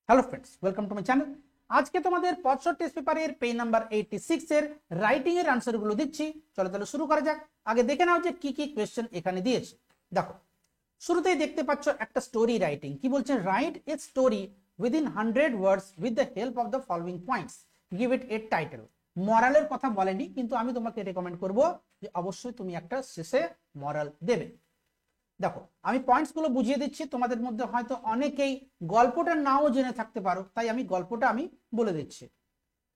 Hello friends, welcome to my channel. আজকে তোমাদের পথসর test পেপারের পেজ নাম্বার 86 এর রাইটিং এর আনসারগুলো দিচ্ছি। চলো তাহলে শুরু করা যাক। আগে দেখে নাও যে কি কি কোয়েশ্চেন এখানে দিয়েছে। দেখো, শুরুতেই দেখতে পাচ্ছ একটা স্টোরি রাইটিং। কি বলছে? Write a story within 100 words with the help of the following points, give it a title. মরালের কথা বলেনি, কিন্তু আমি তোমাকে রেকমেন্ড করব যে অবশ্যই তুমি একটা শেষে মরাল দেবে। দেখো, আমি পয়েন্টস গুলো বুঝিয়ে দিচ্ছি। তোমাদের মধ্যে হয়তো অনেকেই গল্পটা নাও জেনে থাকতে পারো, তাই আমি গল্পটা বলে দিচ্ছি।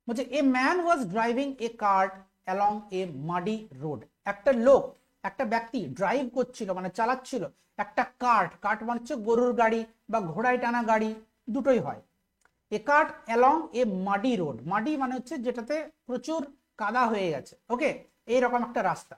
বলছে a man was driving a cart along A muddy road. একটা লোক, একটা ব্যক্তি ড্রাইভ করছিল, মানে চালাচ্ছিল একটা কার্ট। কার্ট মানে হচ্ছে গরুর গাড়ি বা ঘোড়ায় টানা গাড়ি, দুটোই হয়। এ কার্ট অ্যালং এ মাডি রোড। মাডি মানে হচ্ছে যেটাতে প্রচুর কাদা হয়ে গেছে, ওকে, এইরকম একটা রাস্তা।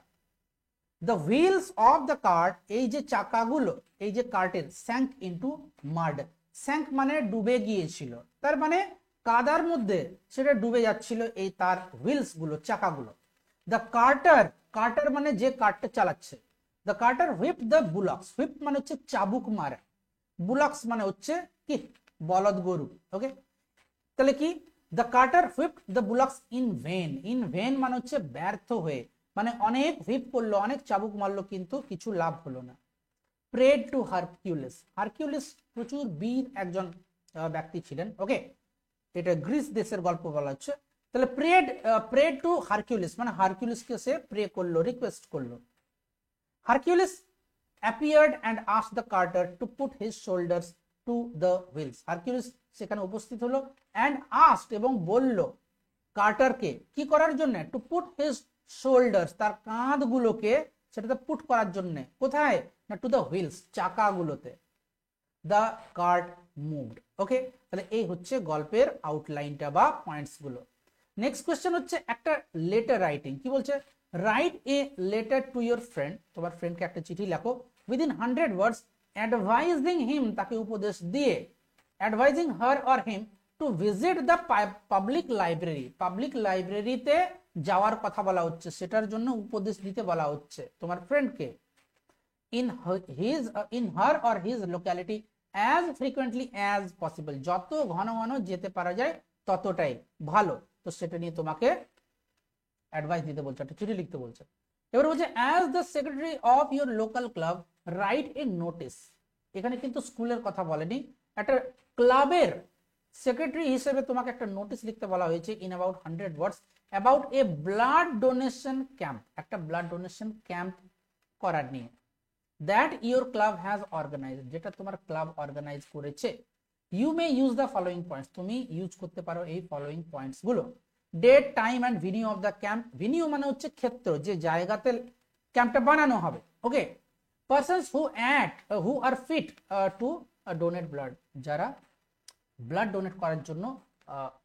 The wheels of the cart, এই যে চাকাগুলো, এই যে কার্টের, sank into mud। sank মানে ডুবে গিয়েছিল, তার মানে কাদার মধ্যে সেটা ডুবে যাচ্ছিল এই তার হুইলস গুলো, চাকাগুলো। The carter, কার্টার মানে যে কার্টটা চালাচ্ছে। The carter whipped the bullocks, whip মানে হচ্ছে চাবুক মারা, bullocks মানে হচ্ছে কি বলদ গরু, ওকে। তাহলে কি? The carter whipped the bullocks in vain, in vain মানে হচ্ছে ব্যর্থ হয়ে, মানে অনেক হুইপ করলো, অনেক চাবুক মারলো, কিন্তু কিছু লাভ হলো না। প্রেড টু হারকিউলিস, হারকিউলিস প্রচুর বীর একজন ব্যক্তি ছিলেন, ওকে। এটা গ্রিস দেশের গল্প বলা হচ্ছে। তাহলে প্রেড টু হারকিউলিস মানে হারকিউলিসকে সে প্রে করলো, রিকোয়েস্ট করলো। Hercules appeared and asked the carter to put his shoulders to the wheels. Hercules সেখানে উপস্থিত হলো অ্যান্ড আস্কড এবং বলল কার্টারকে কি করার জন্য? টু পুট হিজ শোল্ডার্স, তার কাঁধগুলোকে সেটাতে পুট করার জন্য। কোথায়? না টু দ্য হুইলস, চাকাগুলোতে। The cart moved, okay. তাহলে এই হচ্ছে গল্পের আউটলাইনটা বা পয়েন্টস গুলো। নেক্সট কোয়েশ্চেন হচ্ছে একটা লেটার রাইটিং। কি বলছে? Write a letter to your friend, তোমার ফ্রেন্ডকে একটা চিঠি লেখো, উইদিন 100 ওয়ার্ডস, অ্যাডভাইজিং হিম, তাকে উপদেশ দিয়ে, advising her or him to visit the public library, public লাইব্রেরিতে যাওয়ার কথা বলা হচ্ছে, সেটার জন্য উপদেশ দিতে বলা হচ্ছে তোমার ফ্রেন্ডকে। In her or his locality as frequently as possible, যত ঘন ঘন যেতে পারা যায় ততটাই ভালো। তো সেটা নিয়ে তোমাকে অ্যাডভাইস দিতে বলছে, একটা চিঠি লিখতে বলছে। এবার বলছে as the secretary of your local club write a notice. এখানে কিন্তু স্কুলের কথা বলেনি, একটা ক্লাবের সেক্রেটারি হিসেবে তোমাকে একটা নোটিস লিখতে বলা হয়েছে in about 100 words about a blood donation camp, একটা ব্লাড ডোনেশন ক্যাম্প করার নিয়ে। That your club has organise, যেটা তোমার ক্লাব অর্গানাইজ করেছে। You may use the following points, তুমি ইউজ করতে পারো এই ফলোইং পয়েন্টস গুলো। Date, time and venue of the camp, venue মানে হচ্ছে ক্ষেত্র, যে জায়গাতে ক্যাম্পটা বানানো হবে, okay. Persons who are fit to donate blood, যারা ব্লাড ডোনেট করার জন্য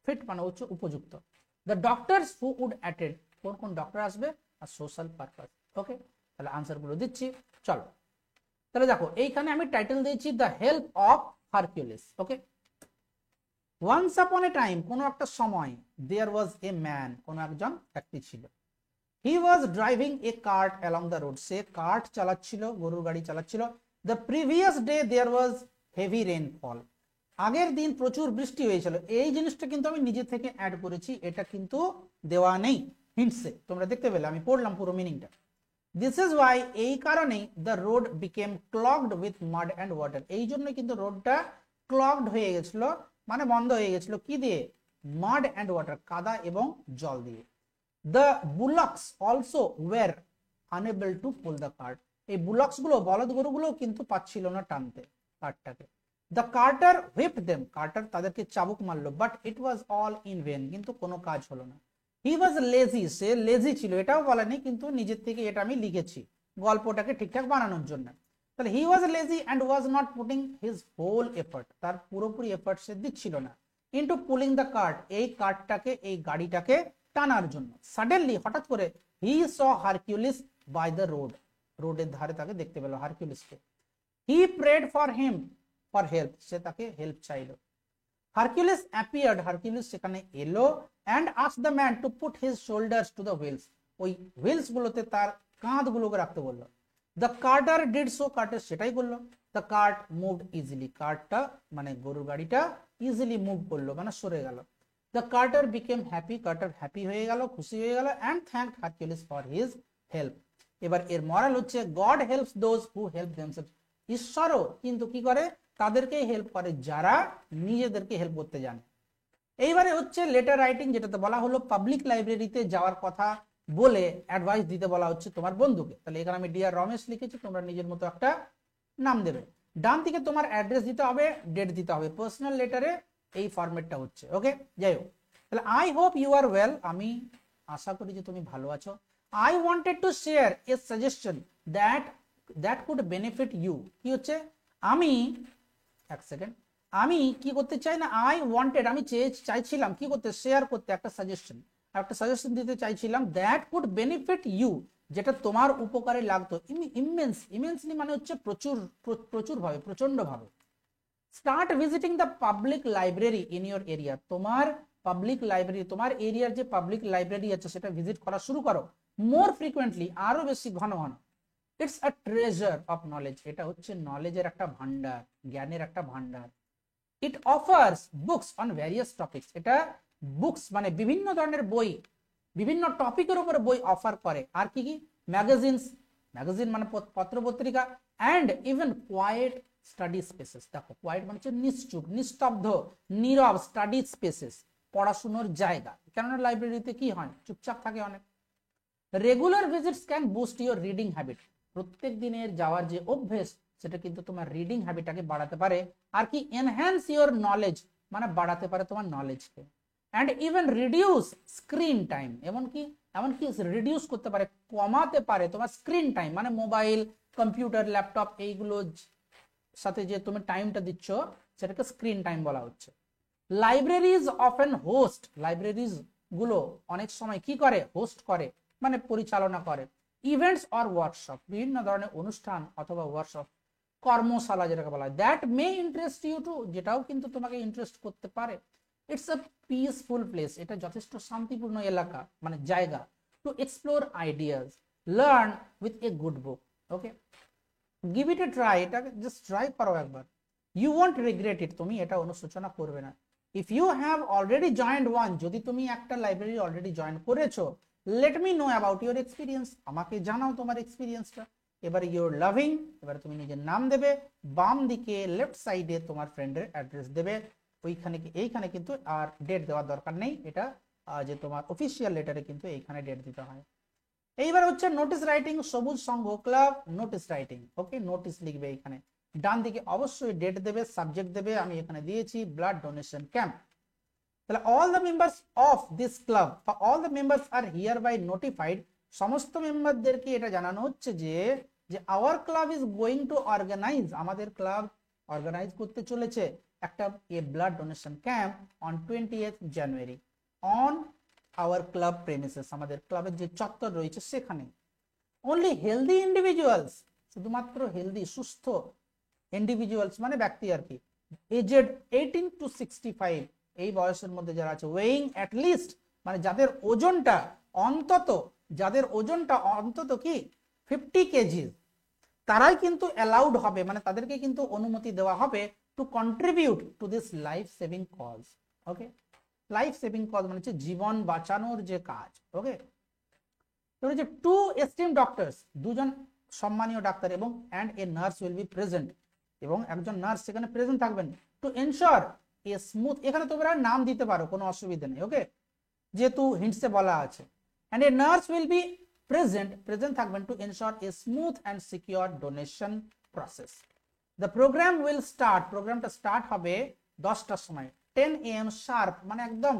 ফিট মানে হচ্ছে উপযুক্ত। The doctors who would attend, কোন কোন ডক্টর আসবে, আর সোশ্যাল পারপাস, ওকে। তাহলে আনসার গুলো দিচ্ছি, চলো। তাহলে দেখো, এইখানে আমি টাইটেল দিয়েছি the help of Hercules, okay. Once upon a time, কোন একটা সময়, দেয়ার ওয়াজ এ ম্যান, কোন একজন ব্যক্তি ছিল। He was driving a cart along the road, সে কার্ট চালাচ্ছিল, গরুর গাড়ি চালাচ্ছিল। The previous day there was heavy rainfall, আগের দিন প্রচুর বৃষ্টি হয়েছিল। এই জিনিসটা কিন্তু আমি নিজে থেকে অ্যাড করেছি, এটা কিন্তু দেওয়া নেই হিন্টসে, তোমরা দেখতে পেলে আমি পড়লাম পুরো মিনিংটা। দিস ইজ ওয়াই, এই কারণেই the road became clogged with মাড and water, এই জন্য কিন্তু রোডটা ক্লগড হয়ে গেছিল, মানে বন্ধ হয়ে গেছিল, কি দিয়ে? মাড অ্যান্ড ওয়াটার, কাদা এবং জল দিয়ে। The bullocks also were unable to pull the cart, এই বুলক্স গুলো, বলদ গরুগুলো কিন্তু পাচ্ছিল না টানতে কার্টটাকে। The carter whipped them, carter তাদেরকে চাবুক মারলো, but it was all in vain, কিন্তু কোনো কাজ হলো না। হি ওয়াজ লেজি, সে লেজি ছিল, এটাও বলেনি, কিন্তু নিজের থেকে এটা আমি লিখেছি গল্পটাকে ঠিকঠাক বানানোর জন্য। তাহলে he was lazy and was not putting his whole effort, তার পুরোপুরি এফর্ট সে দিচ্ছিল না ইনটু পুলিং দ্য কার্ট, এই কার্টটাকে, এই গাড়িটাকে টানার জন্য। সাডেনলি, হঠাৎ করে, he saw Hercules by the road, রোডের ধারে তাকে দেখতে পেল হারকিউলিসকে। He prayed for him for help, সে তাকে হেল্প চাইলো। হারকিউলিস অ্যাপিয়ার্ড, হারকিউলিস সেখানে এলো, and asked the man to put his shoulders to the wheels, ওই হুইলস গুলোতে তার কাঁধগুলোকে রাখতে বললো। The carter did so, carter সেটাই করলো। দ্য কার্ট মুভড ইজিলি, কার্টটা মানে গরুর গাড়িটা ইজিলি মুভ করলো মানে সরে গেল। The carter became happy, carter happy হয়ে গেল, খুশি হয়ে গেল। And thanked Hercules for his help. এবার এর মরাল হচ্ছে God helps those who help themselves, ঈশ্বরও কিন্তু কি করে, তাদেরকেই হেল্প করে যারা নিজেদেরকে হেল্প করতে জানে। এইবারে হচ্ছে লেটার রাইটিং, যেটাতে বলা হলো পাবলিক লাইব্রেরিতে যাওয়ার কথা বলে অ্যাডভাইস দিতে বলা হচ্ছে তোমার বন্ধুকে। তাহলে এখানে আমি ডিয়ার রমেশ লিখেছি, তোমরা নিজের মতো একটা নাম দেবে। ডান দিকে তোমার অ্যাড্রেস দিতে হবে, ডেট দিতে হবে। পার্সোনাল লেটারে এই ফরম্যাটটা হচ্ছে। ওকে, যাই হোক, তাহলে I hope you are well, আমি আশা করি যে তুমি ভালো আছো। I wanted to share a suggestion that could benefit you, কি হচ্ছে, আমি এক সেকেন্ড, আমি কি করতে চাই না, আই ওয়ান্টেড আমি চাইছিলাম কি করতে, শেয়ার করতে একটা সাজেশন দিতে চাইছিলাম, দ্যাট কুড বেনিফিট ইউ, যেটা তোমার উপকারে লাগতো। ইমেন্সলি মানে হচ্ছে প্রচুর ভাবে, প্রচন্ড ভাবে। Start visiting the public library in your area, তোমার পাবলিক লাইব্রেরি, তোমার এরিয়ার যে পাবলিক লাইব্রেরি আছে সেটা ভিজিট করা শুরু করো। মোর ফ্রিকুয়েন্টলি, আরো বেশি ঘন ঘন। It's a treasure of knowledge, এটা হচ্ছে নলেজের একটা ভান্ডার, জ্ঞানের একটা ভান্ডার। It offers books on various topics, এটা বুকস মানে বিভিন্ন ধরনের বই, বিভিন্ন টপিকের উপরে বই অফার করে। আর কি কি, ম্যাগাজিন মানে পত্র পত্রিকা, and even quiet study spaces. দেখো কোয়াইট মানে হচ্ছে নিশ্চুপ, নিস্তব্ধ, নীরব, স্টাডি স্পেসেস পড়াশোনার জায়গা। কেননা লাইব্রেরিতে কি হয়, চুপচাপ থাকে অনেক। Regular visits can boost your reading habit, প্রত্যেক দিনের যাওয়ার যে অভ্যেস সেটা কিন্তু তোমার রিডিং হ্যাবিটটাকে বাড়াতে পারে। আর কি, এনহ্যান্স ইউর নলেজ মানে বাড়াতে পারে তোমার নলেজকে। And even reduce screen time, এমনকি রিডিউস করতে পারে, কমাতে পারে তোমার স্ক্রিন টাইম, মানে মোবাইল, কম্পিউটার, ল্যাপটপ এইগুলো সাথে যে তুমি টাইমটা দিচ্ছ সেটাকে স্ক্রিন টাইম বলা হচ্ছে। লাইব্রেরিজ অফেন হোস্ট, লাইব্রেরিজ গুলো অনেক সময় কি করে, হোস্ট করে মানে পরিচালনা করে। ইভেন্টস অর ওয়ার্কশপ, বিভিন্ন ধরনের অনুষ্ঠান অথবা ওয়ার্কশপ, কর্মশালা যেটাকে বলা হয়। That may interest you too, যেটাও কিন্তু তোমাকে ইন্টারেস্ট করতে পারে। ইটস আ পিসফুল প্লেস, এটা যথেষ্ট শান্তিপূর্ণ এলাকা মানে জায়গা। To explore ideas, learn with a good book. Okay, give it A try, এটাকে জাস্ট ট্রাই করো একবার। ইউ ওয়ন্ট রিগ্রেট ইট, তুমি এটা অনুশোচনা করবে না। If you have already joined one, যদি তুমি একটা লাইব্রেরি অলরেডি জয়েন করেছো, let me know about your experience, আমাকে জানাও তোমার এক্সপিরিয়েন্সটা। এবার ইউর লাভিং, এবার তুমি নিজের নাম দেবে, বাম দিকে লেফট সাইডে তোমার ফ্রেন্ডের অ্যাড্রেস দেবে। ওইখানে এইখানে কিন্তু আর ডেট দেওয়ার দরকার নেই, এটা যে তোমার অফিসিয়াল লেটারে কিন্তু এইখানে ডেট দিতে হয়। এইবার হচ্ছে নোটিস রাইটিং, সবুজ সংঘ ক্লাব নোটিস রাইটিং। ওকে, নোটিস লিখবে এইখানে, ডান দিকে অবশ্যই ডেট দেবে, সাবজেক্ট দেবে, আমি এখানে দিয়েছি ব্লাড ডোনেশন ক্যাম্প। তাহলে all the members of this club, all the members are hereby notified, সমস্ত মেম্বারদেরকে এটা জানানো হচ্ছে যে our club is going to organize, আমাদের ক্লাব অর্গানাইজ করতে চলেছে একটা blood donation camp on 20th January on our club premises, আমাদের ক্লাবের যে চত্বর রয়েছে সেখানে। অনলি হেলদি ইন্ডিভিজুয়ালস, শুধুমাত্র হেলদি সুস্থ ইন্ডিভিজুয়ালস মানে ব্যক্তি আর কি, এজেড 18 to 65, এই বয়সের মধ্যে যারা আছে, ওয়েইং অ্যাট লিস্ট মানে যাদের ওজনটা অন্তত কি 50 কেজি, তারাই কিন্তু অ্যালাউড হবে, মানে তাদেরকে কিন্তু অনুমতি দেওয়া হবে to contribute to this life saving cause. Okay, life saving cause মানে হচ্ছে জীবন বাঁচানোর যে কাজ। ওকে, তো হচ্ছে টু এস্টিম ডক্টরস, দুজন সম্মানীয় ডাক্তার এবং and a nurse will be present, এবং একজন নার্স সেখানে প্রেজেন্ট থাকবেন। টু এনশোর এ স্মুথ, এখানে তোমরা নাম দিতে পারো, কোনো অসুবিধা নেই। ওকে, যেহেতু হিন্টসে বলা আছে। And a nurse will be present থাকবেন to ensure a smooth and secure donation process. The programme will start, প্রোগ্রামটা স্টার্ট হবে 10টার সময়, 10 AM শার্প মানে একদম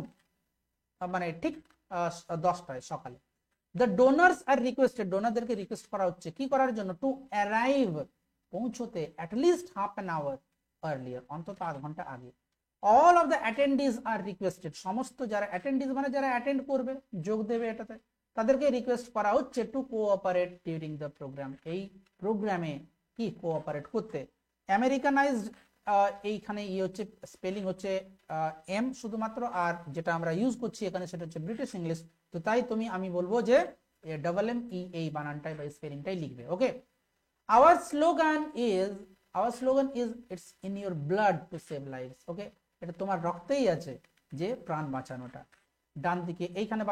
মানে ঠিক 10টায় সকালে। দ্য ডোনার্স আর রিকোয়েস্টেড, ডোনারদেরকে রিকোয়েস্ট করা হচ্ছে কি করার জন্য, টু অ্যারাইভ পৌঁছতে at least half an hour earlier, অন্তত আধ ঘন্টা আগে। All of the attendees are requested, সমস্ত যারা অ্যাটেন্ডিজ মানে যারা অ্যাটেন্ড করবে, যোগ দেবে এটাতে, তাদেরকে রিকোয়েস্ট করা হচ্ছে to cooperate during the programme, এই প্রোগ্রামে কি কোঅপারেট করতে। আমেরিকানাইজড, এইখানে হচ্ছে স্পেলিং হচ্ছে এম শুধুমাত্র, আর যেটা আমরা ইউজ করছি এখানে সেটা হচ্ছে ব্রিটিশ ইংলিশ, তো তাই আমি বলবো যে ডাবল এম ই এই বানানটাই বা স্পেলিংটাই লিখবে। ওকে, our slogan is it's in your blood to save lives. ওকে, এটা তোমার রক্তেই আছে যে প্রাণ বাঁচানোটা। ডান দিকে এইখানে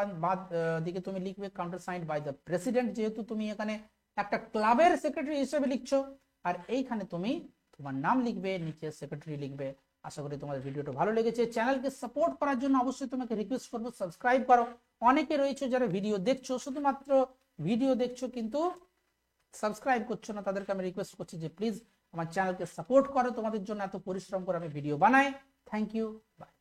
দিকে তুমি লিখবে counter signed by the president, যেহেতু তুমি এখানে একটা ক্লাবের সেক্রেটারি হিসেবে লিখছো, আর এইখানে তুমি তোমার নাম লিখবে, নিচে সেক্রেটারি লিখবে। আশা করি তোমাদের ভিডিওটা ভালো লেগেছে। চ্যানেলকে সাপোর্ট করার জন্য অবশ্যই তোমাকে রিকোয়েস্ট করবো সাবস্ক্রাইব করো। অনেকে রয়েছে যারা ভিডিও দেখছো, শুধুমাত্র ভিডিও দেখছো কিন্তু সাবস্ক্রাইব করছো না, তাদেরকে আমি রিকোয়েস্ট করছি যে প্লিজ আমার চ্যানেলকে সাপোর্ট করো। তোমাদের জন্য এত পরিশ্রম করে আমি ভিডিও বানাই। Thank you, by.